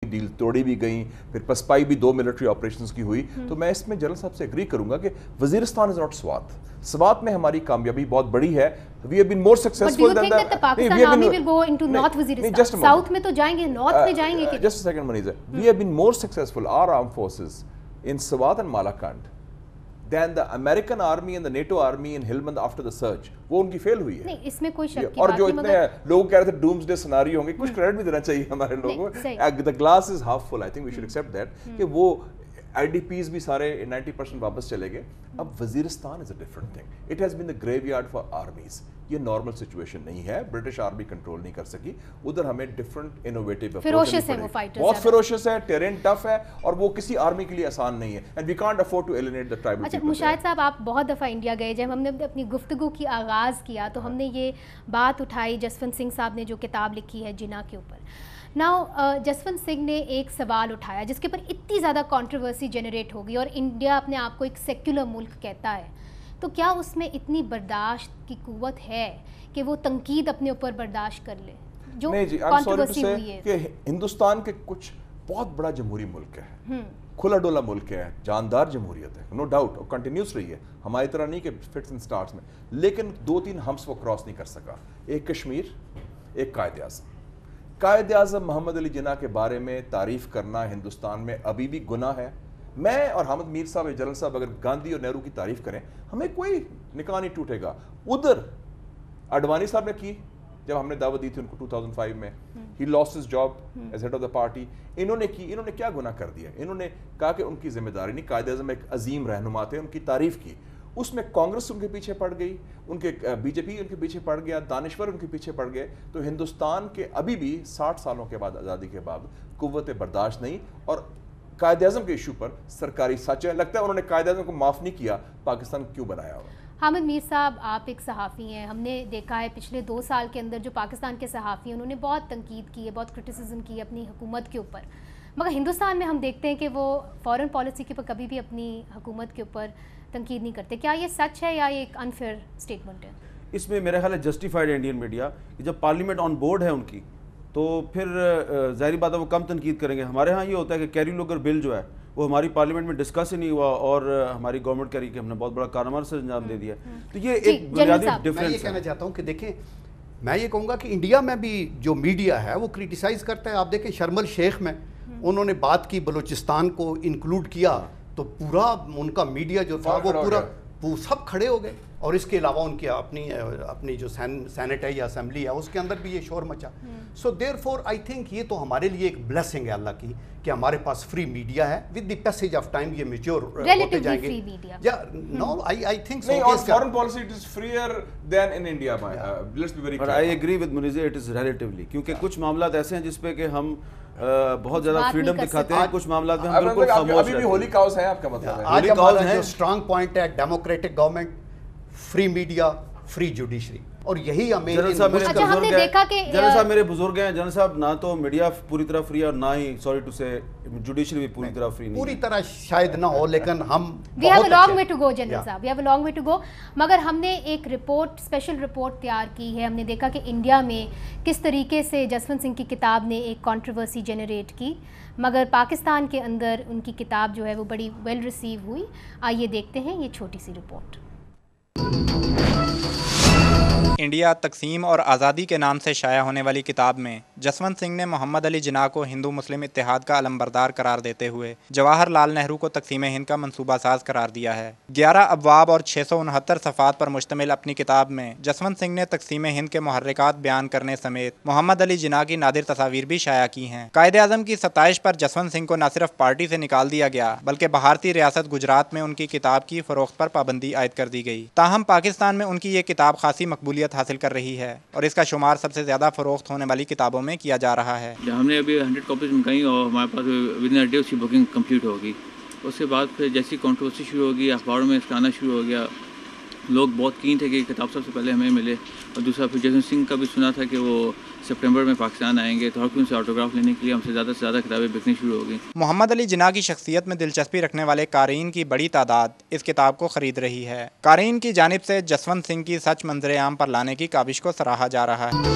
Deal तोड़ी भी गई, फिर पसपाई भी 2 मिलिट्री ऑपरेशंस की हुई। तो मैं इसमें जनरल साहब से एग्री करूंगा कि वजीरिस्तान इज नॉट स्वात। स्वात में हमारी कामयाबी बहुत बड़ी है। We have been more successful than the Pakistan army will go into north Waziristan, south में तो जाएंगे, नॉर्थ में जाएंगे कि just a second Muneeza, we have been more successful our arm forces in Swat and Malakand than the American army and the NATO army in Helmand after the surge। वो उनकी fail हुई है। नहीं, इसमें कोई शक की और बात जो नहीं, इतने लोग कह रहे थे डूम्सडे सिनेरियो होंगे, कुछ क्रेडिट भी देना चाहिए हमारे लोगों को। The glass is half full, I think we should accept that कि वो IDPs भी सारे 90% वापस चले गए। अब Waziristan is a different thing, it has been the graveyard for armies. ये नॉर्मल सिचुएशन नहीं है, ब्रिटिश आर्मी कंट्रोल नहीं कर सकी उधर। हमें डिफरेंट इनोवेटिव फेरोशियस है वो फाइटर्स, बहुत फेरोशियस है, टेरेन टफ है, और वो किसी आर्मी के लिए आसान नहीं है, and we can't afford to eliminate the tribal. अच्छा मुशाहिद साहब, आप बहुत दफ़ा इंडिया गए, जब हमने अपनी गुफ्तगू की आगाज़ किया तो हमने ये बात उठाई जसवंत सिंह साहब ने जो किताब लिखी है जिना के ऊपर। नाउ जसवंत सिंह ने एक सवाल उठाया जिसके ऊपर इतनी ज़्यादा कंट्रोवर्सी जनरेट होगी, और इंडिया अपने आप को एक सेक्युलर मुल्क कहता है, तो क्या उसमें इतनी बर्दाश्त की कुव्वत है कि वो तंकीद अपने ऊपर बर्दाश्त कर ले जो कंट्रोवर्सी हुई है? कि हिंदुस्तान के कुछ बहुत बड़ा जमहूरी मुल्क है, खुला डोला मुल्क है, जानदार जमहूरियत है, नो डाउट, और कंटिन्यूस रही है, हमारी तरह नहीं कि फिट्स एंड स्टार्ट्स में, लेकिन 2-3 हम्स वो क्रॉस नहीं कर सका। एक कश्मीर, एक कायद आज़म। कायद आज़म मोहम्मद अली जिन्ना के बारे में तारीफ़ करना हिंदुस्तान में अभी भी गुनाह है। मैं और हामिद मीर साहब, जनरल साहब अगर गांधी और नेहरू की तारीफ़ करें, हमें कोई निकाह नहीं टूटेगा। उधर अडवाणी साहब ने की, जब हमने दावत दी थी उनको 2005 में, he lost his job as head of the party. इन्होंने की, इन्होंने क्या गुनाह कर दिया? इन्होंने कहा कि उनकी जिम्मेदारी नहीं, कायद आज़म एक अजीम रहनुमा थे, उनकी तारीफ़ की, उसमें कांग्रेस उनके पीछे पड़ गई, उनके बीजेपी उनके पीछे पड़ गया, दानिश्वर उनके पीछे पड़ गए। तो हिंदुस्तान के अभी भी 60 सालों के बाद, आज़ादी के बाद, कुव्वत बर्दाश्त नहीं। और कायद आज़म के इशू पर सरकारी सच है, लगता है उन्होंने कायद आज़म को माफ़ नहीं किया, पाकिस्तान क्यों बनाया हुआ? हामिद मीर साहब, आप एक सहाफ़ी हैं, हमने देखा है पिछले 2 साल के अंदर जो पाकिस्तान के सहाफ़ी हैं उन्होंने बहुत तनकीद की है, बहुत क्रिटिसिज्म की है अपनी हुकूमत के ऊपर, मगर हिंदुस्तान में हम देखते हैं कि वो फॉरेन पॉलिसी के ऊपर कभी भी अपनी हुकूमत के ऊपर तनकीद नहीं करते। क्या ये सच है या ये एक अनफेयर स्टेटमेंट है? इसमें मेरा ख्याल है जस्टिफाइड इंडियन मीडिया, जब पार्लियामेंट ऑन बोर्ड है उनकी, तो फिर ज़ाहिर बात है वो कम तनकीद करेंगे। हमारे यहाँ ये होता है कि कैरी लोगर बिल जो है वो हमारी पार्लियामेंट में डिस्कस ही नहीं हुआ, और हमारी गवर्नमेंट कह रही कि हमने बहुत बड़ा कारनामा से अंजाम दे दिया। तो ये एक बुनियादी डिफरेंस है। मैं ये कहना चाहता हूँ कि देखें, मैं ये कहूँगा कि इंडिया में भी जो मीडिया है वो क्रिटिसाइज़ करता है। आप देखें शर्म अल शेख में उन्होंने बात की, बलूचिस्तान को इंक्लूड किया, तो पूरा उनका मीडिया जो था वो पूरा वो सब खड़े हो गए। और इसके अलावा उनकी अपनी जो सेनेट है या असेंबली है उसके अंदर भी ये शोर मचा। सो देयरफॉर आई थिंक ये तो हमारे लिए एक ब्लेसिंग है अल्लाह की कि हमारे पास फ्री मीडिया है। With the passage of time ये मैच्योर होते जाएंगे। या नो आई थिंक सो। नहीं, foreign policy it is freer than in India. Let's be very clear. I agree with Muneez, it is relatively, क्योंकि कुछ मामला ऐसे हैं जिस पे कि हम बहुत ज्यादा फ्रीडम दिखाते हैं, कुछ मामला में हम बिल्कुल खामोश रहते हैं। अभी भी होली काउस है आपका मतलब है? आज हमारा जो स्ट्रांग पॉइंट है democratic government, free media, free judiciary, और यही हमें जनरल साहब मेरे बुजुर्ग हैं, जनरल साहब, ना तो मीडिया पूरी तरह फ्री और ना ही सॉरी टू से जुडिशरी भी पूरी तरह फ्री नहीं। पूरी तरह शायद ना हो, लेकिन हम we have a long way to go general साहब, we have a long way to go. मगर हमने एक रिपोर्ट, स्पेशल रिपोर्ट तैयार की है। हमने देखा कि इंडिया में किस तरीके से जसवंत सिंह की किताब ने एक कंट्रोवर्सी जनरेट की, मगर पाकिस्तान के अंदर उनकी किताब जो है वो बड़ी वेल रिसीव हुई। आइए देखते हैं ये छोटी सी रिपोर्ट। इंडिया तकसीम और आज़ादी के नाम से शाया होने वाली किताब में जसवंत सिंह ने मोहम्मद अली जिन्ना को हिंदू मुस्लिम इत्तेहाद का अलमबरदार करार देते हुए जवाहर लाल नेहरू को तकसीम हिंद का मंसूबा साज करार दिया है। 11 अबवाब और 669 सफ़ात पर मुश्तमिल अपनी किताब में जसवंत सिंह ने तकसीम हिंद के मुहर्रिकात बयान करने समेत मोहम्मद अली जिन्ना की नादिर तस्वीर भी शाया की हैं। कायदे आज़म की सताइश पर जसवंत सिंह को न सिर्फ पार्टी से निकाल दिया गया, बल्कि भारतीय रियासत गुजरात में उनकी किताब की फ़रोख्त पर पाबंदी आयद कर दी गई। ताहम पाकिस्तान में उनकी ये किताब खासी मकबूलियत हासिल कर रही है और इसका शुमार सबसे ज्यादा फरोख्त होने वाली किताबों में किया जा रहा है। हमने अभी 100 कॉपीज मंगाई और हमारे पास विद इन अ डे उसकी बुकिंग कंप्लीट होगी। उसके बाद फिर जैसी कंट्रोवर्सी शुरू होगी, अखबारों में इसका आना शुरू हो गया, लोग बहुत कीन थे कि किताब सबसे पहले हमें मिले। और दूसरा फिर जसवंत सिंह का भी सुना था कि वो सितंबर में पाकिस्तान आएंगे, तो हर कोई उनसे ऑटोग्राफ लेने के लिए हमसे ज़्यादा से ज़्यादा किताबें बिकनी शुरू हो गई। मोहम्मद अली जिन्ना की शख्सियत में दिलचस्पी रखने वाले क़ारीन की बड़ी तादाद इस किताब को ख़रीद रही है। क़ारीन की जानिब से जसवंत सिंह की सच मंजर आम पर लाने की काविश को सराहा जा रहा है।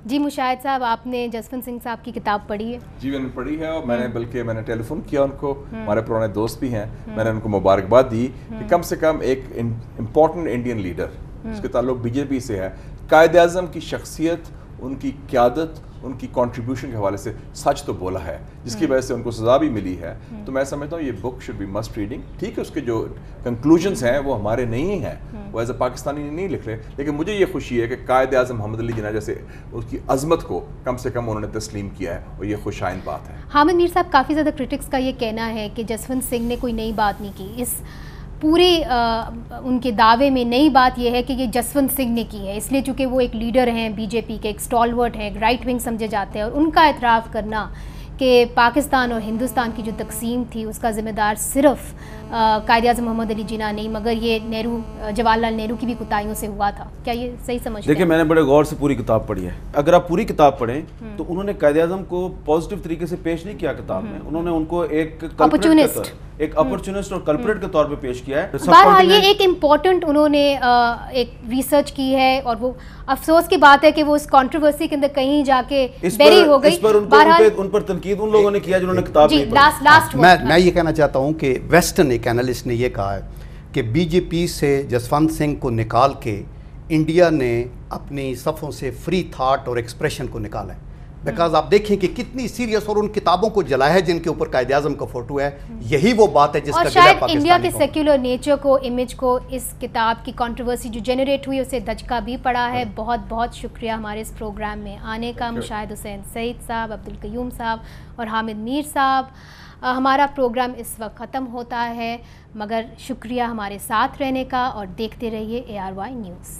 जी मुशाहिद साहब, आपने जसवंत सिंह साहब की किताब पढ़ी है? जी मैंने पढ़ी है, और मैंने टेलीफोन किया उनको, हमारे पुराने दोस्त भी हैं, मैंने उनको मुबारकबाद दी कि कम से कम एक इम्पॉर्टेंट इंडियन लीडर जिसके ताल्लुक बीजेपी से है, कायद आज़म की शख्सियत, उनकी क़यादत, उनकी कंट्रीब्यूशन के हवाले से सच तो बोला है, जिसकी वजह से उनको सज़ा भी मिली है। तो मैं समझता हूँ ये book should be must reading. ठीक है, उसके जो कंक्लूजन्स हैं वो हमारे नहीं हैं, वो एज अ पाकिस्तानी नहीं लिख रहे, लेकिन मुझे ये खुशी है कि कायद आज़म मोहम्मद अली जिन्ना जैसे उसकी अजमत को कम से कम उन्होंने तस्लीम किया है, और ये खुशाइन बात है। हामिद मीर साहब, काफ़ी ज़्यादा क्रिटिक्स का ये कहना है कि जसवंत सिंह ने कोई नई बात नहीं की। इस पूरे उनके दावे में नई बात यह है कि ये जसवंत सिंह ने की है, इसलिए चूँकि वो एक लीडर हैं बीजेपी के, एक स्टॉलवर्ट हैं, एक राइट विंग समझे जाते हैं, और उनका एतराफ़ करना कि पाकिस्तान और हिंदुस्तान की जो तकसीम थी उसका ज़िम्मेदार सिर्फ कायद आज़म मोहम्मद अली जिन्ना नहीं, मगर ये जवाहरलाल नेहरू की भी कुताहियों से हुआ था। क्या ये सही समझते हैं? देखिए, मैंने बड़े गौर से पूरी किताब पढ़ी है। अगर आप पूरी किताब पढ़ें तो उन्होंने कायद आज़म को पॉजिटिव तरीके से पेश नहीं किया किताब में, उन्होंने उनको एक अपॉर्चुनिस्ट और कल्प्रेट के तौर पे पेश किया है। बहरहाल ये एक इम्पॉर्टेंट उन्होंने एक रिसर्च की है, और वो अफसोस की बात है कि वो इस कंट्रोवर्सी के अंदर कहीं जाके बेरी हो गई। उन पर तनकीद उन लोगों ने किया जिन्होंने किताब नहीं पढ़ी। मैं ये कहना चाहता हूँ कि वेस्टर्न एक एनालिस्ट ने ये कहा है कि बीजेपी से जसवंत सिंह को निकाल के इंडिया ने अपनी सफ़ों से फ्री थाट और एक्सप्रेशन को निकाला है। बिकॉज आप देखें कि कितनी सीरियस, और उन किताबों को जलाया है जिनके ऊपर कायद आज़म का फोटो है, यही वो बात है जिसका और शायद इंडिया के सेक्युलर नेचर को, इमेज को इस किताब की कंट्रोवर्सी जो जनरेट हुई उसे दचका भी पड़ा है। बहुत बहुत शुक्रिया हमारे इस प्रोग्राम में आने का, मुशाहिद हुसैन सईद साहब, अब्दुल कयूम साहब और हामिद मीर साहब। हमारा प्रोग्राम इस वक्त ख़त्म होता है, मगर शुक्रिया हमारे साथ रहने का, और देखते रहिए ARY न्यूज़।